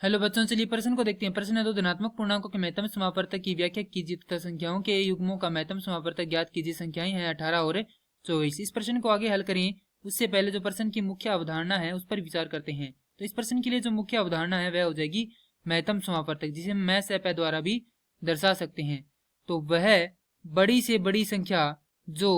Hello बच्चों, चलिए प्रश्न को देखते हैं। प्रश्न है, दो धनात्मक पूर्णांकों के महत्तम समापवर्तक की व्याख्या कीजिए तथा संख्याओं के युग्मों का महत्तम समापवर्तक ज्ञात कीजिए। संख्याएं हैं 18 और 24। इस प्रश्न को आगे हल करें उससे पहले जो प्रश्न की मुख्य अवधारणा है उस पर विचार करते हैं। तो इस प्रश्न के लिए जो मुख्य अवधारणा है वह हो जाएगी महत्तम समापवर्तक, जिसे हम मैथ से द्वारा भी दर्शा सकते हैं। तो वह बड़ी से बड़ी संख्या जो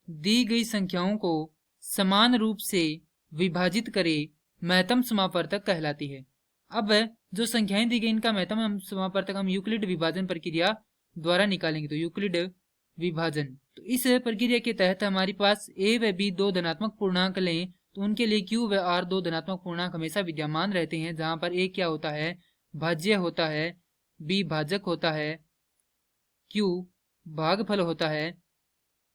दी गई संख्याओं को समान रूप से विभाजित करे महत्तम समापवर्तक कहलाती है। अब जो संख्याएं दी गई इनका महत्तम समापवर्तक हम यूक्लिड विभाजन प्रक्रिया द्वारा निकालेंगे। तो यूक्लिड विभाजन, तो इस प्रक्रिया के तहत हमारे पास a व b दो धनात्मक पूर्णांक लें तो उनके लिए q व r दो धनात्मक पूर्णांक हमेशा विद्यमान रहते हैं, जहां पर a क्या होता है, भाज्य होता है, b भाजक होता है, q भागफल होता है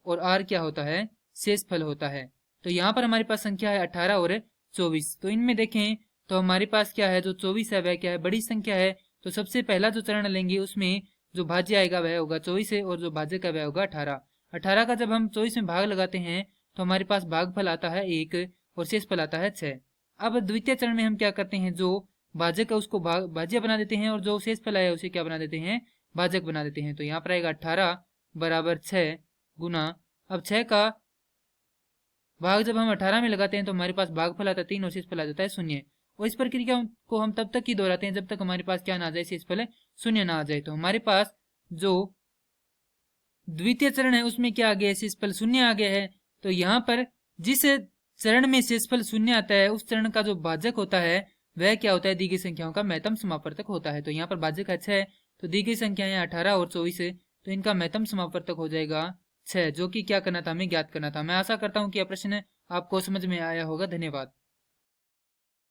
और r क्या होता है, शेषफल होता है। तो यहाँ पर हमारे पास संख्या है 18 और 24। तो इनमें देखें तो हमारे पास क्या है, जो 24 है वह क्या है, बड़ी संख्या है। तो सबसे पहला जो चरण लेंगे उसमें जो भाज्य आएगा वह होगा 24 है और जो भाजक है वह होगा 18। 18 का जब हम 24 में भाग लगाते हैं तो हमारे पास भागफल आता है 1 और शेषफल आता है 6। अब द्वितीय चरण में हम क्या करते हैं, जो भाजक है उसको भाज्य बना देते हैं और जो शेषफल आया उसे क्या बना देते हैं, भाजक बना देते हैं। तो यहाँ पर आएगा 18 बराबर 6 गुना, अब 6 का भाग जब हम 18 में लगाते हैं तो हमारे पास भागफल आता है 3 और शेषफल आ जाता है 0। और इस प्रक्रिया को हम तब तक ही दोहराते हैं जब तक हमारे पास क्या ना आ जाए, शेषफल 0 ना आ जाए। तो हमारे पास जो द्वितीय चरण है उसमें क्या आ गया, शेषफल 0 आ गया है। तो यहाँ पर जिस चरण में शेषफल 0 आता है उस चरण का जो भाजक होता है वह क्या होता है, दी गई संख्याओं का महत्तम समापवर्तक होता है। तो यहाँ पर भाजक अच्छा है, तो दी गई संख्याएं 18 और 24 है, तो इनका महत्तम समापवर्तक हो जाएगा 6, जो कि क्या करना था, हमें ज्ञात करना था। मैं आशा करता हूँ कि यह प्रश्न आपको समझ में आया होगा। धन्यवाद।